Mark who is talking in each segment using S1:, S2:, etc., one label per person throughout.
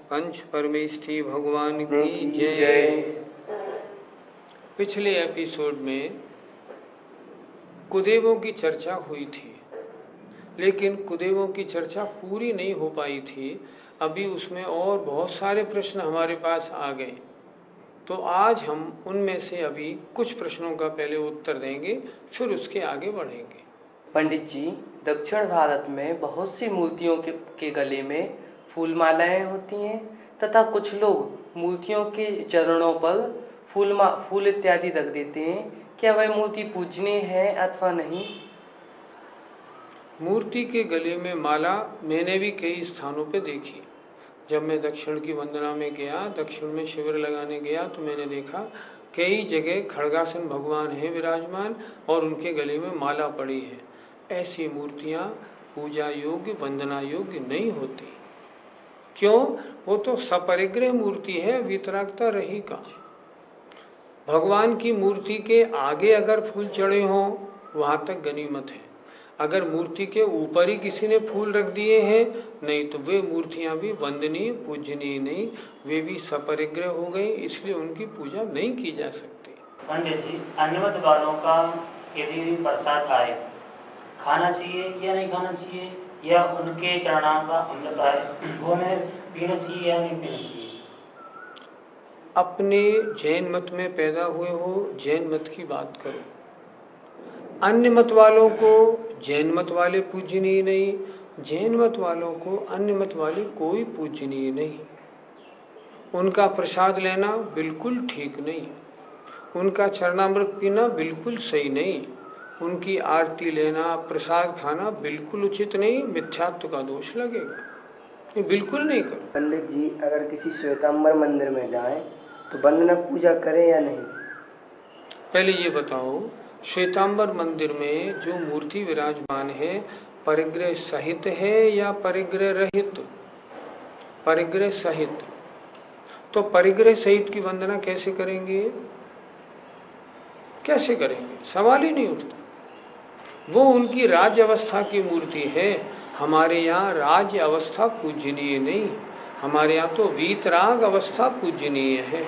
S1: पंच परमेष्ठी भगवान की जय। पिछले एपिसोड में कुदेवों की चर्चा हुई थी, लेकिन कुदेवों की चर्चा पूरी नहीं हो पाई थी। अभी उसमें और बहुत सारे प्रश्न हमारे पास आ गए, तो आज हम उनमें से अभी कुछ प्रश्नों का पहले उत्तर देंगे, फिर उसके आगे बढ़ेंगे।
S2: पंडित जी, दक्षिण भारत में बहुत सी मूर्तियों के गले में फूलमालाएं होती हैं तथा कुछ लोग मूर्तियों के चरणों पर फूल इत्यादि रख देते हैं। क्या वह मूर्ति पूजनीय है अथवा नहीं?
S1: मूर्ति के गले में माला मैंने भी कई स्थानों पे देखी। जब मैं दक्षिण की वंदना में गया, दक्षिण में शिविर लगाने गया, तो मैंने देखा कई जगह खड़गासन भगवान हैं विराजमान और उनके गले में माला पड़ी है। ऐसी मूर्तियां पूजा योग्य, वंदना योग्य नहीं होती। क्यों? वो तो सपरिग्रह मूर्ति है, वितरागता रही का। भगवान की मूर्ति के आगे अगर फूल चढ़े हों वहां तक गनीमत है। अगर मूर्ति के ऊपर ही किसी ने फूल रख दिए हैं, नहीं तो वे मूर्तियां भी वंदनीय पूजनीय नहीं, वे भी सपरिग्रह हो गई, इसलिए उनकी पूजा नहीं की जा सकती।
S3: पंडित जी, अन्नमत वालों का यदि प्रसाद आए, खाना चाहिए या नहीं खाना चाहिए, या उनके चरणाम का अमृत आए, वो हमें पीना चाहिए या नहीं पीना चाहिए?
S1: अपने जैन मत में पैदा हुए हो, जैन मत की बात करो। अन्य मत वालों को जैन मत वाले पूजनीय नहीं, जैन मत वालों को अन्य मत वाले कोई पूजनीय नहीं। उनका प्रसाद लेना बिल्कुल ठीक नहीं, उनका चरणामृत पीना बिल्कुल सही नहीं, उनकी आरती लेना, प्रसाद खाना बिल्कुल उचित नहीं, मिथ्यात्व का दोष लगेगा। ये बिल्कुल नहीं करो।
S4: पंडित जी, अगर किसी श्वेतांबर मंदिर में जाएं तो वंदना पूजा करें या नहीं?
S1: पहले ये बताओ, श्वेतांबर मंदिर में जो मूर्ति विराजमान है, परिग्रह सहित है या परिग्रह रहित? परिग्रह सहित। तो परिग्रह सहित की वंदना कैसे करेंगे? कैसे करेंगे? सवाल ही नहीं उठता। वो उनकी राज्य अवस्था की मूर्ति है। हमारे यहाँ राज्य अवस्था पूजनीय नहीं, हमारे यहाँ तो वीतराग अवस्था पूजनीय है।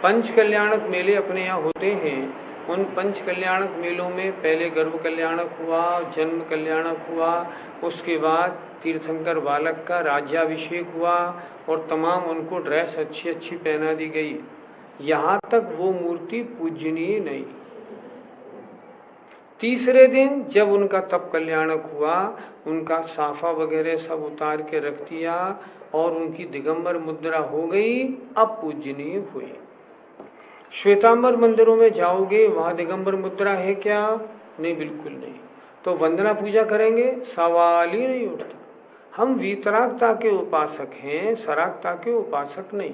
S1: पंच कल्याणक मेले अपने यहाँ होते हैं। उन पंच कल्याणक मेलों में पहले गर्भ कल्याणक हुआ, जन्म कल्याणक हुआ, उसके बाद तीर्थंकर बालक का राज्याभिषेक हुआ और तमाम उनको ड्रेस अच्छी अच्छी पहना दी गई। यहाँ तक वो मूर्ति पूजनीय नहीं। तीसरे दिन जब उनका तप कल्याणक हुआ, उनका साफा वगैरह सब उतार के रख दिया और उनकी दिगंबर मुद्रा हो गई, अब पूजनीय हुई। श्वेतांबर मंदिरों में जाओगे, वहां दिगंबर मुद्रा है क्या? नहीं, बिल्कुल नहीं। तो वंदना पूजा करेंगे? सवाल ही नहीं उठता। हम वीतरागता के उपासक हैं, सरागता के उपासक नहीं।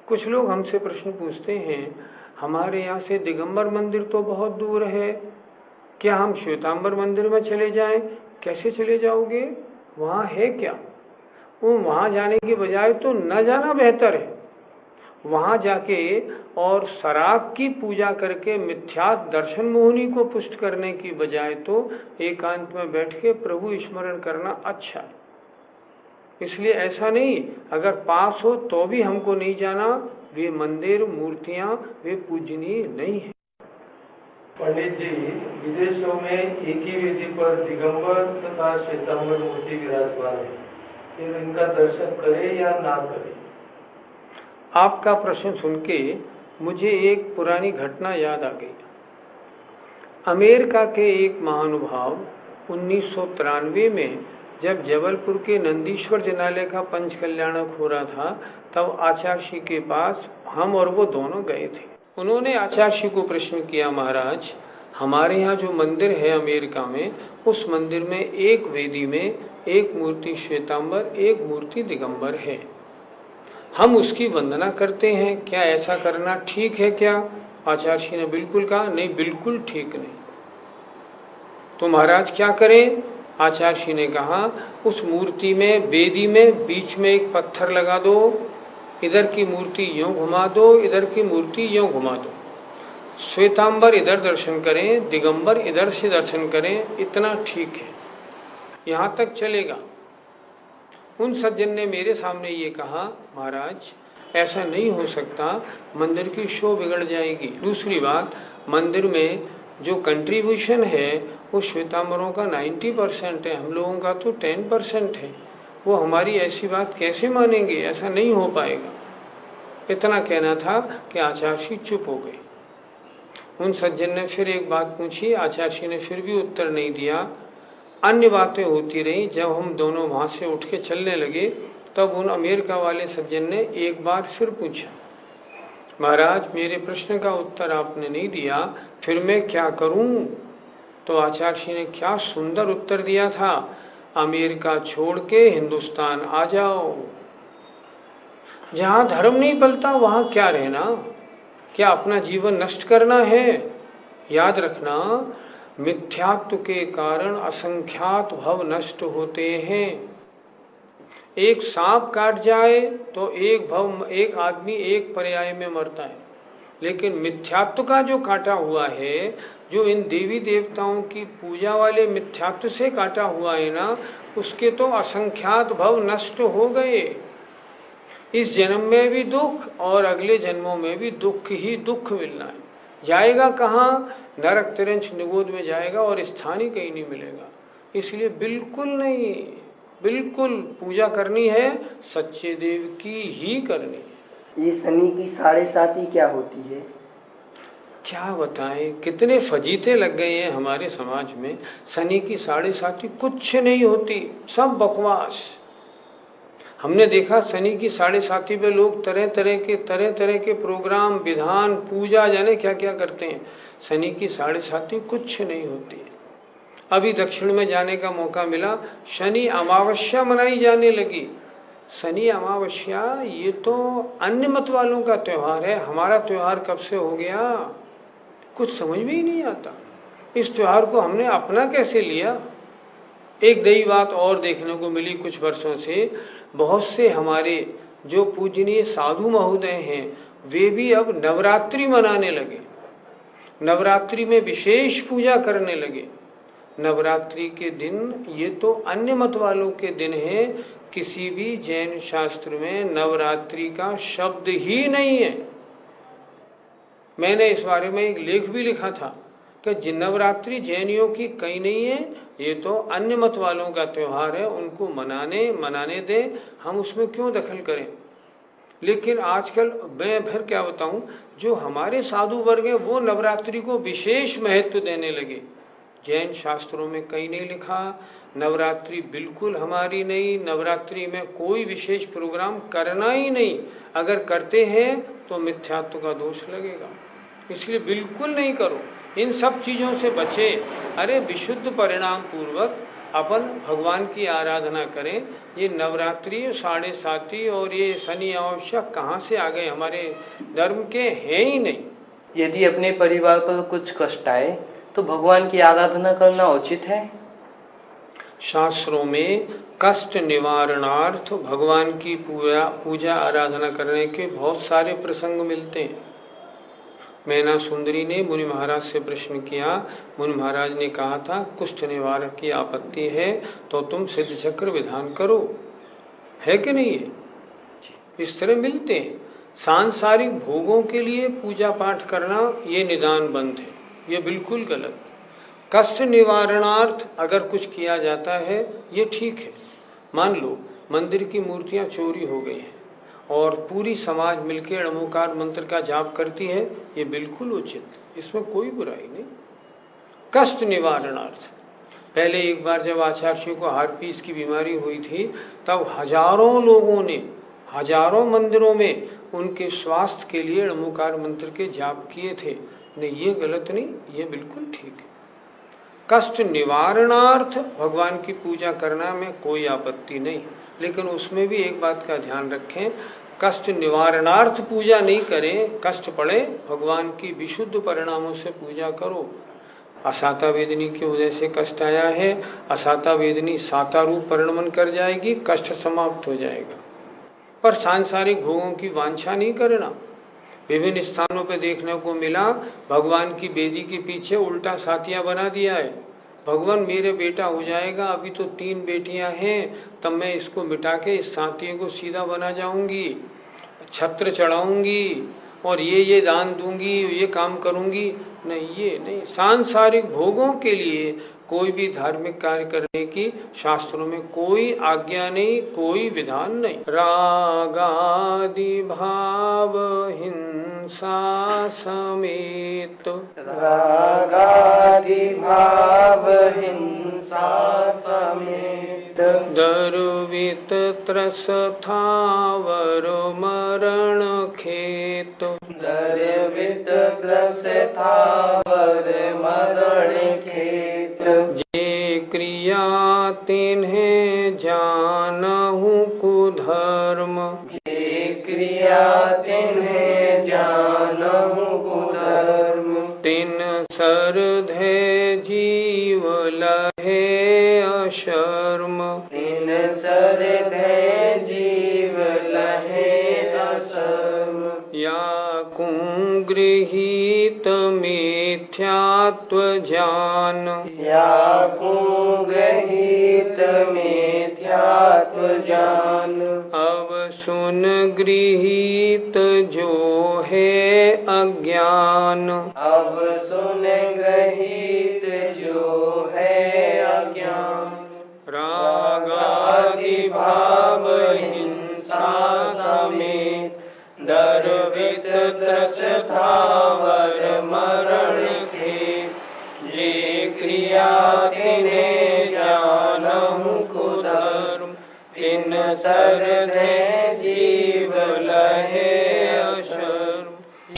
S1: कुछ लोग हमसे प्रश्न पूछते हैं, हमारे यहाँ से दिगंबर मंदिर तो बहुत दूर है, क्या हम श्वेतांबर मंदिर में चले जाएं? कैसे चले जाओगे? वहाँ है क्या? वहाँ जाने के बजाय तो न जाना बेहतर है। वहाँ जाके और सराग की पूजा करके मिथ्यात दर्शन मोहिनी को पुष्ट करने की बजाय तो एकांत में बैठ के प्रभु स्मरण करना अच्छा है। इसलिए ऐसा नहीं, अगर पास हो तो भी हमको नहीं जाना। वे मंदिर, मूर्तियाँ वे पूजनीय नहीं है।
S5: पंडित जी, विदेशों में एक ही वेदी पर दिगंबर तथा श्वेतांबर मूर्ति विराजमान है, फिर इनका दर्शन करें या ना करें?
S1: आपका प्रश्न सुन के मुझे एक पुरानी घटना याद आ गई। अमेरिका के एक महानुभाव 1993 में जब जबलपुर के नंदीश्वर जिनालय का पंच कल्याणक हो रहा था, तब आचार्य श्री के पास हम और वो दोनों गए थे। उन्होंने आचार्य श्री को प्रश्न किया, महाराज हमारे यहाँ जो मंदिर है अमेरिका में, उस मंदिर में एक वेदी में एक मूर्ति श्वेतांबर, एक मूर्ति दिगंबर है, हम उसकी वंदना करते हैं, क्या ऐसा करना ठीक है क्या? आचार्य श्री ने बिल्कुल कहा, नहीं बिल्कुल ठीक नहीं। तो महाराज क्या करें? आचार्य श्री ने कहा, उस मूर्ति में, वेदी में बीच में एक पत्थर लगा दो, इधर की मूर्ति यूं घुमा दो, इधर की मूर्ति यूं घुमा दो, श्वेतांबर इधर दर्शन करें, दिगंबर इधर से दर्शन करें, इतना ठीक है, यहाँ तक चलेगा। उन सज्जन ने मेरे सामने ये कहा, महाराज ऐसा नहीं हो सकता, मंदिर की शो बिगड़ जाएगी। दूसरी बात, मंदिर में जो कंट्रीब्यूशन है वो श्वेतांबरों का 90% है, हम लोगों का तो 10% है, वो हमारी ऐसी बात कैसे मानेंगे? ऐसा नहीं हो पाएगा। इतना कहना था कि आचार्य श्री चुप हो गए। उन सज्जन ने फिर एक बात पूछी, आचार्य श्री ने फिर भी उत्तर नहीं दिया। अन्य बातें होती रही। जब हम दोनों वहाँ से उठ के चलने लगे, तब उन अमेरिका वाले सज्जन ने एक बार फिर पूछा, महाराज मेरे प्रश्न का उत्तर आपने नहीं दिया, फिर मैं क्या करूं? तो आचार्य श्री ने क्या सुंदर उत्तर दिया था, अमेरिका छोड़ के हिंदुस्तान आ जाओ। जहां धर्म नहीं पलता वहां क्या रहना? क्या अपना जीवन नष्ट करना है? याद रखना, मिथ्यात्व के कारण असंख्यात भव नष्ट होते हैं। एक सांप काट जाए तो एक आदमी एक पर्याय में मरता है, लेकिन मिथ्यात्व का जो काटा हुआ है, जो इन देवी देवताओं की पूजा वाले मिथ्यात्व से काटा हुआ है ना, उसके तो असंख्यात भव नष्ट हो गए। इस जन्म में भी दुख और अगले जन्मों में भी दुख ही दुख मिलना है। जाएगा कहाँ? नरक तिरंच निगोद में जाएगा और स्थान ही कहीं नहीं मिलेगा। इसलिए बिल्कुल नहीं, बिल्कुल पूजा करनी है सच्चे देव की ही करनी है।
S4: ये शनि की 7.5 क्या होती है?
S1: क्या बताएं, कितने फजीते लग गए हैं हमारे समाज में। शनि की 7.5 कुछ नहीं होती, सब बकवास। हमने देखा शनि की 7.5 पे लोग तरह तरह के प्रोग्राम, विधान, पूजा, जाने क्या क्या करते हैं। शनि की 7.5 कुछ नहीं होती। अभी दक्षिण में जाने का मौका मिला, शनि अमावस्या मनाई जाने लगी। शनि अमावस्या ये तो अन्य मत वालों का त्योहार है, हमारा त्योहार कब से हो गया? कुछ समझ में ही नहीं आता। इस त्योहार को हमने अपना कैसे लिया? एक नई बात और देखने को मिली कुछ वर्षों से, बहुत से हमारे जो पूजनीय साधु महोदय हैं, वे भी अब नवरात्रि मनाने लगे, नवरात्रि में विशेष पूजा करने लगे। नवरात्रि के दिन ये तो अन्य मत वालों के दिन है, किसी भी जैन शास्त्र में नवरात्रि का शब्द ही नहीं है। मैंने इस बारे में एक लेख भी लिखा था कि नवरात्रि जैनियों की कहीं नहीं है, ये तो अन्य मत वालों का त्योहार है, उनको मनाने दें, हम उसमें क्यों दखल करें। लेकिन आजकल मैं फिर क्या बताऊं, जो हमारे साधु वर्ग हैं वो नवरात्रि को विशेष महत्व देने लगे। जैन शास्त्रों में कहीं नहीं लिखा, नवरात्रि बिल्कुल हमारी नहीं, नवरात्रि में कोई विशेष प्रोग्राम करना ही नहीं, अगर करते हैं तो मिथ्यात्व का दोष लगेगा। इसलिए बिल्कुल नहीं करो, इन सब चीज़ों से बचे। अरे विशुद्ध परिणाम पूर्वक अपन भगवान की आराधना करें। ये नवरात्रि, 7.5 और ये शनि अमावस्या कहाँ से आ गए? हमारे धर्म के हैं ही नहीं।
S2: यदि अपने परिवार पर कुछ कष्ट आए तो भगवान की आराधना करना उचित है।
S1: शास्त्रों में कष्ट निवारणार्थ भगवान की पूजा आराधना करने के बहुत सारे प्रसंग मिलते हैं। मैना सुंदरी ने मुनि महाराज से प्रश्न किया, मुनि महाराज ने कहा था कुष्ठ निवारण की आपत्ति है तो तुम सिद्ध चक्र विधान करो, है कि नहीं है? इस तरह मिलते हैं। सांसारिक भोगों के लिए पूजा पाठ करना ये निदान बंद है, ये बिल्कुल गलत। कष्ट निवारणार्थ अगर कुछ किया जाता है ये ठीक है। मान लो मंदिर की मूर्तियां चोरी हो गई हैं और पूरी समाज मिलकर अणोकार मंत्र का जाप करती है, ये बिल्कुल उचित, इसमें कोई बुराई नहीं। कष्ट निवारणार्थ। पहले एक बार जब आचार्यों को हार्पीस की बीमारी हुई थी, तब हजारों लोगों ने हजारों मंदिरों में उनके स्वास्थ्य के लिए णमुकार मंत्र के जाप किए थे। नहीं, ये गलत नहीं, ये बिल्कुल ठीक है। कष्ट निवारणार्थ भगवान की पूजा करना में कोई आपत्ति नहीं, लेकिन उसमें भी एक बात का ध्यान रखें, कष्ट निवारणार्थ पूजा नहीं करें। कष्ट पड़े, भगवान की विशुद्ध परिणामों से पूजा करो। असाता वेदनी की वजह से कष्ट आया है, असाता वेदनी साता रूप परिणमन कर जाएगी, कष्ट समाप्त हो जाएगा। पर सांसारिक भोगों की वांछा नहीं करना। विभिन्न स्थानों पर देखने को मिला, भगवान की बेदी के पीछे उल्टा सातिया बना दिया है। भगवान मेरे बेटा हो जाएगा, अभी तो 3 बेटियां हैं, तब मैं इसको मिटा के इस सातिये को सीधा बना जाऊंगी, छत्र चढ़ाऊंगी और ये दान दूंगी, ये काम करूंगी। नहीं, ये नहीं। सांसारिक भोगों के लिए कोई भी धार्मिक कार्य करने की शास्त्रों में कोई आज्ञा नहीं, कोई विधान नहीं। रागादि भाव हिंसा समेत,
S4: रागादि भाव हिंसा समेत,
S1: दर्वित त्रस थावर मरण खेत,
S4: दर्वित त्रस थावर मरण खेत,
S1: जे क्रिया तिन्हें जानहु कुधर्म,
S4: जे क्रिया तिन्हें जानहु कुधर्म,
S1: तिन सरधे जीव लहे अशर्म,
S4: तिन सरधे जीव लहे अशर्म,
S1: या कुंगृहीत मिथ्यात्व ज्ञान,
S4: या कुंगृहीत मिथ्यात्व ज्ञान,
S1: अब सुन गृहीत जो है अज्ञान,
S4: अब सुन गृहीत जो है अज्ञान,
S1: रागादि भाव हिंसा समेत, दर्वित त्रस थावर मरण खेत, जे क्रिया तिन्हें जानहु कुधर्म, तिन सरधे जीव लहे अशर्म,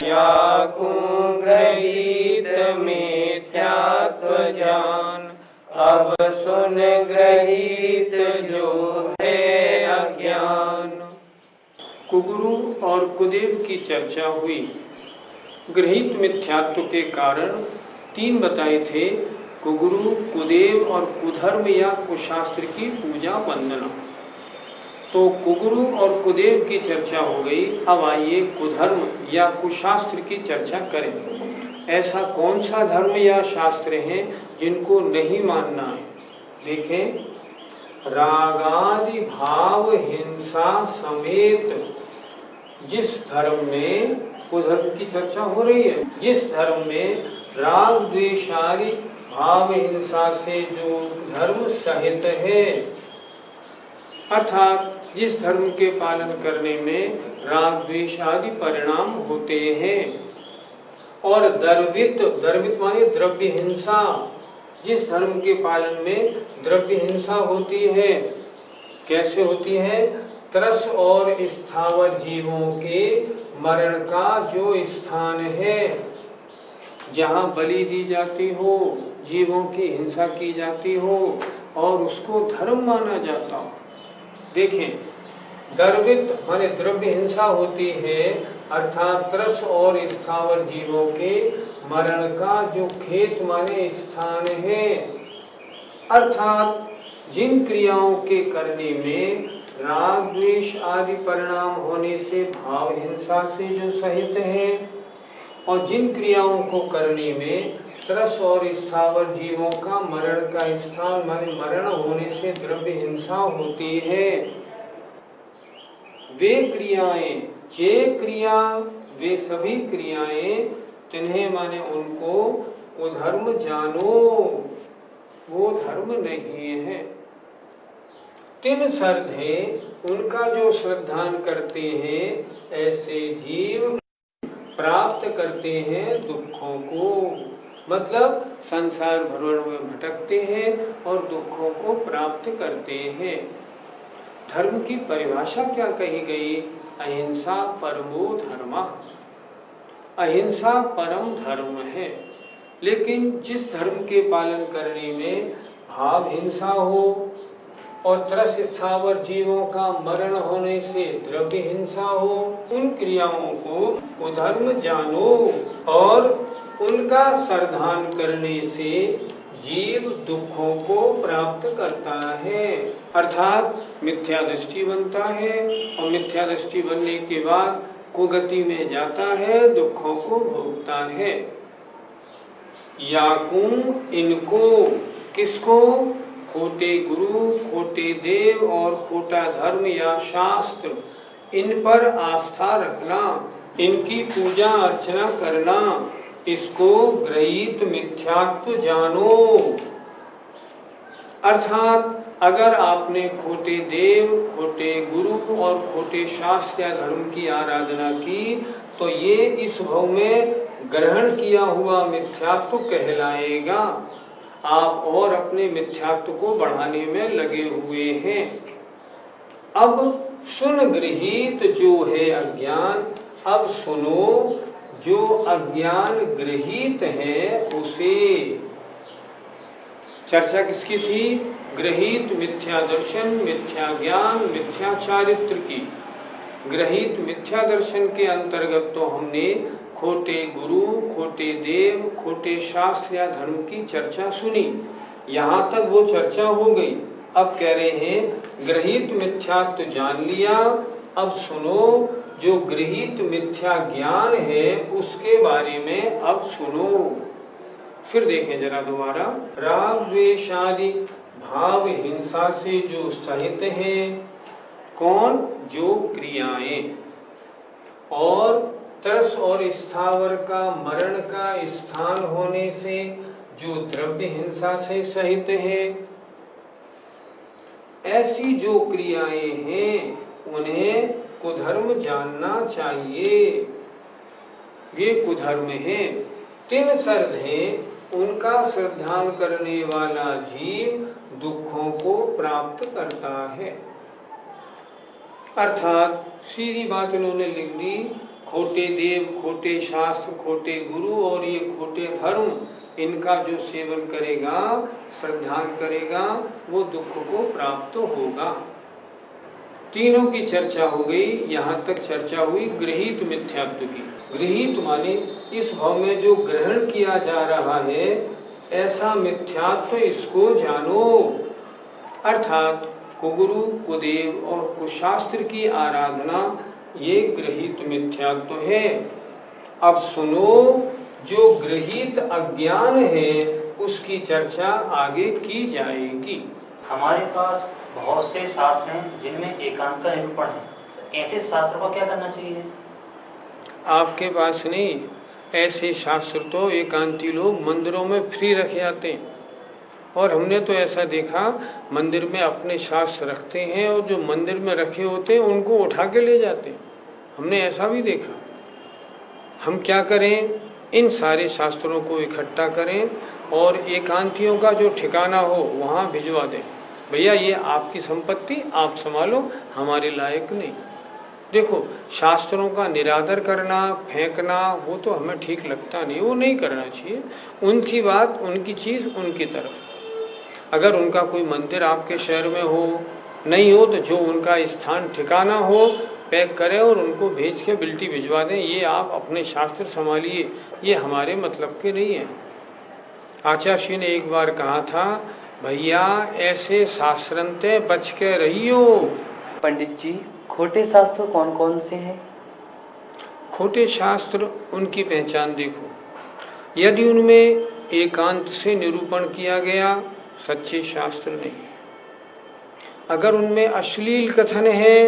S1: या कुंगृहीत मिथ्यात्व ज्ञान, अब सुन गृहीत जो है अज्ञान। कुगुरु और कुदेव की चर्चा हुई। गृहीत मिथ्यात्व के कारण 3 बताए थे, कुगुरु, कुदेव और कुधर्म या कुशास्त्र की पूजा वंदना। तो कुगुरु और कुदेव की चर्चा हो गई। अब आइए कुधर्म या कुशास्त्र की चर्चा करें। ऐसा कौन सा धर्म या शास्त्र है जिनको नहीं मानना है? देखें, रागादि भाव हिंसा समेत जिस धर्म में, कुधर्म की चर्चा हो रही है, जिस धर्म में राग द्वेषादि भाव हिंसा से जो धर्म सहित है, अर्थात जिस धर्म के पालन करने में राग द्वेष आदि परिणाम होते हैं, और द्रवित माने द्रव्य हिंसा, जिस धर्म के पालन में द्रव्य हिंसा होती है। कैसे होती है? त्रस और स्थावर जीवों के मरण का जो स्थान है, जहाँ बलि दी जाती हो, जीवों की हिंसा की जाती हो और उसको धर्म माना जाता हो। देखें, द्रवित माने द्रव्य हिंसा होती है, अर्थात त्रस और स्थावर जीवों के मरण का जो खेत माने स्थान है, अर्थात जिन क्रियाओं के करने में राग द्वेष आदि परिणाम होने से भाव हिंसा से जो सहित है, और जिन क्रियाओं को करने में त्रस और स्थावर जीवों का मरण का स्थान माने मरण होने से द्रव्य हिंसा होती है, वे क्रियाएं, जे क्रिया, वे सभी क्रियाएं, तिन्हें माने उनको कुधर्म जानो, वो धर्म नहीं है। तिन श्रद्धे, उनका जो श्रद्धान करते हैं, ऐसे जीव प्राप्त करते हैं दुखों को। मतलब संसार भ्रमण में भटकते हैं और दुखों को प्राप्त करते हैं। धर्म की परिभाषा क्या कही गई? अहिंसा परमो धर्म। अहिंसा परम धर्म है। लेकिन जिस धर्म के पालन करने में भाव हिंसा हो और त्रस स्थावर जीवों का मरण होने से द्रव्य हिंसा हो, उन क्रियाओं को कुधर्म जानो और उनका सरधान करने से जीव दुखों को प्राप्त करता है, अर्थात मिथ्या दृष्टि बनता है और मिथ्या दृष्टि बनने के बाद कुगति में जाता है, दुखों को भोगता है। याकूं इनको, किसको? खोटे गुरु, खोटे देव और खोटा धर्म या शास्त्र, इन पर आस्था रखना, इनकी पूजा अर्चना करना, इसको गृहीत मिथ्यात्व जानो। अर्थात अगर आपने खोटे देव, खोटे गुरु और खोटे शास्त्र या धर्म की आराधना की तो ये इस भव में ग्रहण किया हुआ मिथ्यात्व कहलाएगा। आप और अपने मिथ्यात्व को बढ़ाने में लगे हुए हैं। अब सुन गृहीत जो है अज्ञान, अब सुनो जो अज्ञान गृहीत है उसे। चर्चा किसकी थी? गृहीत मिथ्या दर्शन, मिथ्या ज्ञान, मिथ्या चारित्र की। गृहीत मिथ्या दर्शन के अंतर्गत तो हमने खोटे गुरु, खोटे देव, खोटे शास्त्र या धर्म की चर्चा सुनी, यहाँ तक वो चर्चा हो गई। अब कह रहे हैं गृहीत मिथ्यात्व जान लिया, अब सुनो जो गृहीत मिथ्या ज्ञान है उसके बारे में अब सुनो। फिर देखें जरा दोबारा। राग द्वेषादि भाव हिंसा से जो सहित है, कौन? जो क्रियाएं, और तरस और स्थावर का मरण का स्थान होने से जो द्रव्य हिंसा से सहित है, ऐसी जो क्रियाएं हैं उन्हें कुधर्म जानना चाहिए। ये कुधर्म है। 3 सर्द हैं, उनका श्रद्धान करने वाला जीव दुखों को प्राप्त करता है। अर्थात सीधी बात उन्होंने लिख दी, खोटे देव, खोटे शास्त्र, खोटे गुरु और ये खोटे धर्म, इनका जो सेवन करेगा, श्रद्धान करेगा, वो दुख को प्राप्त होगा। तीनों की चर्चा हो गई। यहाँ तक चर्चा हुई गृहीत मिथ्यात्व की। गृहीत माने इस भाव में जो ग्रहण किया जा रहा है ऐसा मिथ्यात्व, इसको जानो। अर्थात कुगुरु, कुदेव और कुशास्त्र की आराधना ये गृहीत मिथ्यात्व है। अब सुनो जो गृहीत अज्ञान है उसकी चर्चा आगे की जाएगी।
S3: हमारे पास बहुत से शास्त्र हैं जिनमें एकांत का निरूपण है। ऐसे शास्त्र को क्या करना चाहिए?
S1: आपके पास नहीं, ऐसे शास्त्र तो एकांती लोग मंदिरों में फ्री रखे जाते हैं, और हमने तो ऐसा देखा मंदिर में अपने शास्त्र रखते हैं और जो मंदिर में रखे होते हैं उनको उठा के ले जाते हैं। हमने ऐसा भी देखा। हम क्या करें, इन सारे शास्त्रों को इकट्ठा करें और एकांतियों का जो ठिकाना हो वहाँ भिजवा दें। भैया ये आपकी संपत्ति, आप संभालो, हमारे लायक नहीं। देखो शास्त्रों का निरादर करना, फेंकना, वो तो हमें ठीक लगता नहीं, वो नहीं करना चाहिए। उनकी बात, उनकी चीज़ उनकी तरफ। अगर उनका कोई मंदिर आपके शहर में हो, नहीं हो तो जो उनका स्थान ठिकाना हो पैक करें और उनको भेज के बिल्टी भिजवा दें। ये आप अपने शास्त्र संभालिए, ये हमारे मतलब के नहीं है। आचार्य ने एक बार कहा था, भैया ऐसे शास्त्रंते बच के रहियो।
S2: पंडित जी, खोटे शास्त्र कौन कौन से हैं?
S1: खोटे शास्त्र, उनकी पहचान देखो। यदि उनमें एकांत से निरूपण किया गया, सच्चे शास्त्र नहीं। अगर उनमें अश्लील कथन है,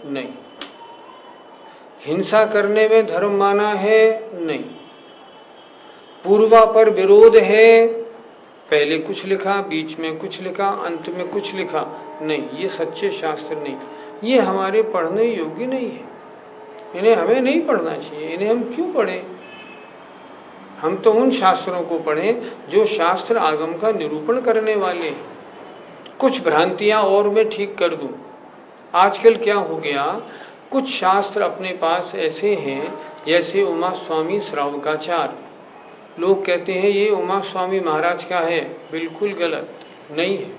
S1: नहीं। हिंसा करने में धर्म माना है, नहीं। पूर्वापर विरोध है, पहले कुछ लिखा, बीच में कुछ लिखा, अंत में कुछ लिखा, नहीं, ये सच्चे शास्त्र नहीं। ये हमारे पढ़ने योग्य नहीं है, इन्हें हमें नहीं पढ़ना चाहिए। इन्हें हम क्यों पढ़ें? हम तो उन शास्त्रों को पढ़ें जो शास्त्र आगम का निरूपण करने वाले। कुछ भ्रांतियां और मैं ठीक कर दूं। आजकल क्या हो गया, कुछ शास्त्र अपने पास ऐसे हैं, जैसे उमा स्वामी श्रावकाचार्य, लोग कहते हैं ये उमा स्वामी महाराज का है, बिल्कुल गलत नहीं है।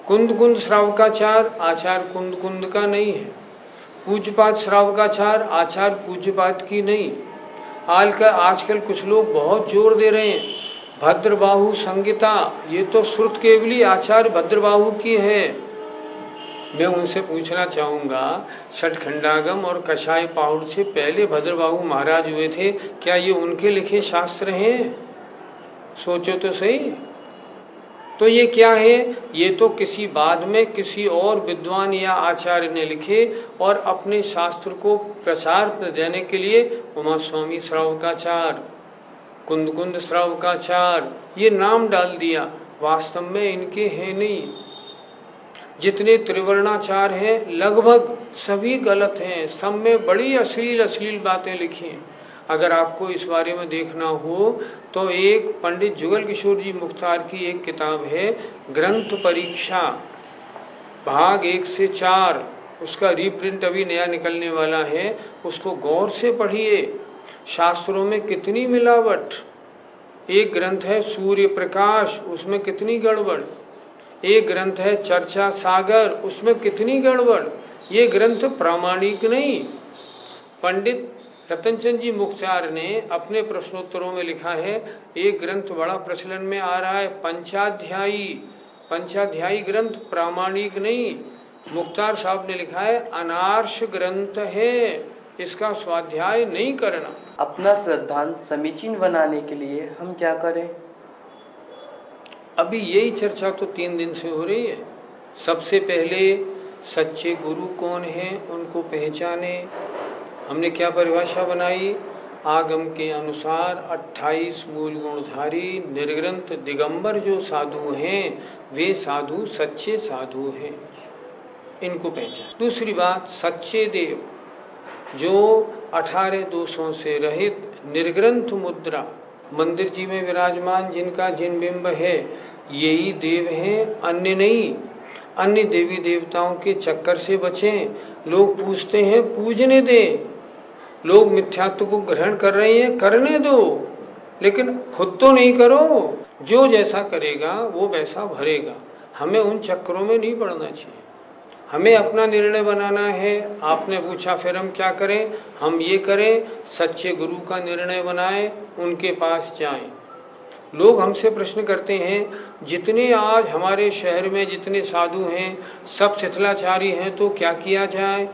S1: कुंद कुंद श्रावकाचार्य आचार्य कुंद कुंद का नहीं है। पूज्यपाद श्रावकाचार्य आचार्य पूज्यपाद की नहीं। आजकल कुछ लोग बहुत जोर दे रहे हैं भद्रबाहु संगीता, ये तो श्रुत केवली आचार्य भद्रबाहु की है। मैं उनसे पूछना चाहूंगा, षटखंडागम और कषाय पाहुड़ से पहले भद्रबाहु महाराज हुए थे, क्या ये उनके लिखे शास्त्र हैं? सोचो तो सही। तो ये क्या है? ये तो किसी बाद में किसी और विद्वान या आचार्य ने लिखे और अपने शास्त्र को प्रचार देने के लिए उमा स्वामी श्रावकाचार्य, कुंद कुंद श्रावकाचार्य ये नाम डाल दिया। वास्तव में इनके हैं नहीं। जितने त्रिवर्णाचार हैं लगभग सभी गलत हैं, सब में बड़ी अश्लील बातें लिखी हैं। अगर आपको इस बारे में देखना हो तो एक पंडित जुगल किशोर जी मुख्तार की एक किताब है ग्रंथ परीक्षा भाग 1 से 4, उसका रीप्रिंट अभी नया निकलने वाला है, उसको गौर से पढ़िए। शास्त्रों में कितनी मिलावट। एक ग्रंथ है सूर्य प्रकाश, उसमें कितनी गड़बड़। एक ग्रंथ है चर्चा सागर, उसमें कितनी गड़बड़। ये ग्रंथ प्रामाणिक नहीं। पंडित रतनचंद जी मुख्तार ने अपने प्रश्नोत्तरों में लिखा है, एक ग्रंथ बड़ा प्रचलन में आ रहा है पंचाध्यायी ग्रंथ प्रामाणिक नहीं। मुख्तार साहब ने लिखा है अनार्ष ग्रंथ है, इसका स्वाध्याय नहीं करना।
S2: अपना श्रद्धांत समीचीन बनाने के लिए हम क्या करें?
S1: अभी यही चर्चा तो 3 दिन से हो रही है। सबसे पहले सच्चे गुरु कौन है उनको पहचाने। हमने क्या परिभाषा बनाई? आगम के अनुसार 28 मूल गुणधारी निर्ग्रंथ दिगंबर जो साधु हैं वे साधु सच्चे साधु हैं, इनको पहचान। दूसरी बात, सच्चे देव जो 18 दोषों से रहित निर्ग्रंथ मुद्रा मंदिर जी में विराजमान जिनका जिन बिंब है यही देव हैं, अन्य नहीं। अन्य देवी देवताओं के चक्कर से बचें। लोग पूछते हैं पूजने दें, लोग मिथ्यात्व को ग्रहण कर रहे हैं, करने दो, लेकिन खुद तो नहीं करो। जो जैसा करेगा वो वैसा भरेगा। हमें उन चक्करों में नहीं पड़ना चाहिए। हमें अपना निर्णय बनाना है। आपने पूछा फिर हम क्या करें? हम ये करें, सच्चे गुरु का निर्णय बनाएं, उनके पास जाएं। लोग हमसे प्रश्न करते हैं, जितने आज हमारे शहर में जितने साधु हैं सब शिथिलाचारी हैं, तो क्या किया जाए?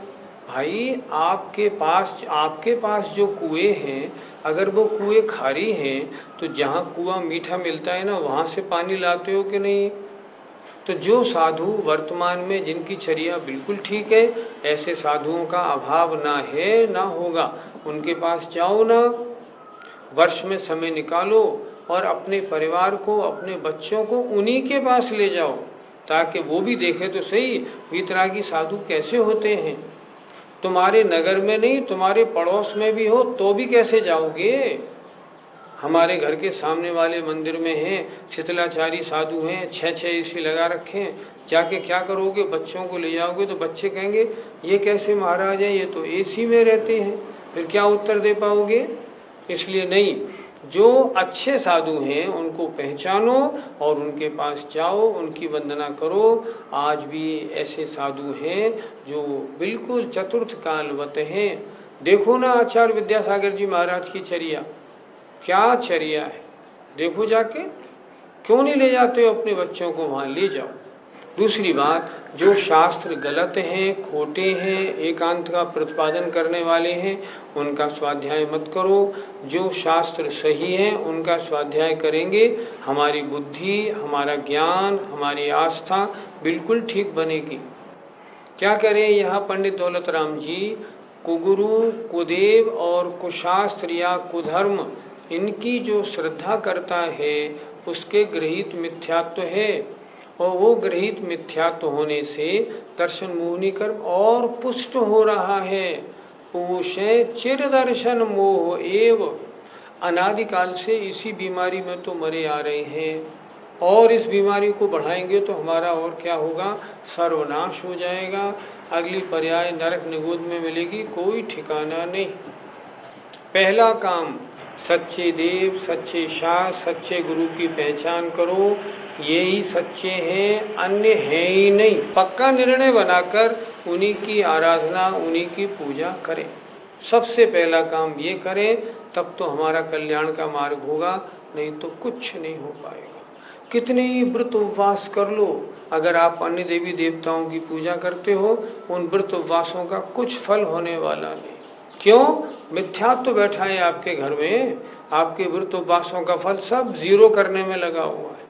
S1: भाई आपके पास जो कुएं हैं, अगर वो कुएं खारी हैं तो जहाँ कुआं मीठा मिलता है ना, वहाँ से पानी लाते हो कि नहीं? तो जो साधु वर्तमान में जिनकी चर्या बिल्कुल ठीक है, ऐसे साधुओं का अभाव ना है ना होगा, उनके पास जाओ ना। वर्ष में समय निकालो और अपने परिवार को, अपने बच्चों को उन्हीं के पास ले जाओ, ताकि वो भी देखे तो सही वीतरागी साधु कैसे होते हैं। तुम्हारे नगर में नहीं, तुम्हारे पड़ोस में भी हो तो भी कैसे जाओगे? हमारे घर के सामने वाले मंदिर में हैं शीतलाचारी साधु हैं, 6 एसी लगा रखे हैं, जाके क्या करोगे? बच्चों को ले जाओगे तो बच्चे कहेंगे ये कैसे महाराज हैं, ये तो एसी में रहते हैं। फिर क्या उत्तर दे पाओगे? इसलिए नहीं, जो अच्छे साधु हैं उनको पहचानो और उनके पास जाओ, उनकी वंदना करो। आज भी ऐसे साधु हैं जो बिल्कुल चतुर्थ कालवत हैं। देखो ना आचार्य विद्यासागर जी महाराज की चर्या, क्या चर्या है, देखो जाके। क्यों नहीं ले जाते हो अपने बच्चों को? वहाँ ले जाओ। दूसरी बात, जो शास्त्र गलत हैं, खोटे हैं, एकांत का प्रतिपादन करने वाले हैं, उनका स्वाध्याय मत करो। जो शास्त्र सही हैं उनका स्वाध्याय करेंगे, हमारी बुद्धि, हमारा ज्ञान, हमारी आस्था बिल्कुल ठीक बनेगी। क्या करें? यहाँ पंडित दौलत राम जी कुगुरु, कुदेव और कुशास्त्र या कुधर्म, इनकी जो श्रद्धा करता है उसके गृहीत मिथ्यात्व है, और वो गृहीत मिथ्यात्व होने से दर्शन मोहनी कर्म और पुष्ट हो रहा है। पूषे चिर दर्शन मोह एव। अनादिकाल से इसी बीमारी में तो मरे आ रहे हैं, और इस बीमारी को बढ़ाएंगे तो हमारा और क्या होगा, सर्वनाश हो जाएगा। अगली पर्याय नरक निगोद में मिलेगी, कोई ठिकाना नहीं। पहला काम, सच्चे देव, सच्चे शास्त्र, सच्चे गुरु की पहचान करो, ये ही सच्चे हैं, अन्य हैं ही नहीं। पक्का निर्णय बनाकर उन्हीं की आराधना, उन्हीं की पूजा करें। सबसे पहला काम ये करें, तब तो हमारा कल्याण का मार्ग होगा, नहीं तो कुछ नहीं हो पाएगा। कितने ही व्रत उपवास कर लो, अगर आप अन्य देवी देवताओं की पूजा करते हो, उन व्रत उपवासों का कुछ फल होने वाला नहीं। क्यों? मिथ्यात्व तो बैठा है आपके घर में, आपके व्रत उपवासों का फल सब जीरो करने में लगा हुआ है।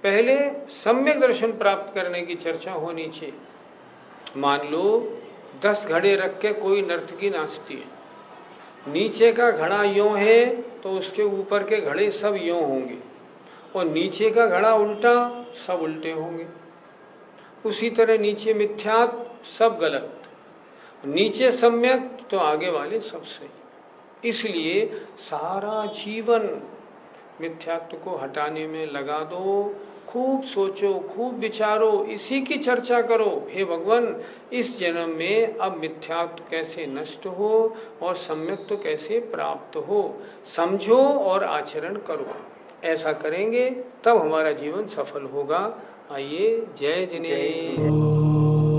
S1: पहले सम्यक दर्शन प्राप्त करने की चर्चा होनी चाहिए। मान लो 10 घड़े रख के कोई नर्तकी नाचती है, नीचे का घड़ा यों है तो उसके ऊपर के घड़े सब यों होंगे, और नीचे का घड़ा उल्टा, सब उल्टे होंगे। उसी तरह नीचे मिथ्यात्व, सब गलत, नीचे सम्यक तो आगे वाले सब सही। इसलिए सारा जीवन मिथ्यात्व को हटाने में लगा दो। खूब सोचो, खूब विचारो, इसी की चर्चा करो। हे भगवान, इस जन्म में अब मिथ्यात्व कैसे नष्ट हो और सम्यक्त्व कैसे प्राप्त हो, समझो और आचरण करो। ऐसा करेंगे तब हमारा जीवन सफल होगा। आइए, जय जिनेन्द्र।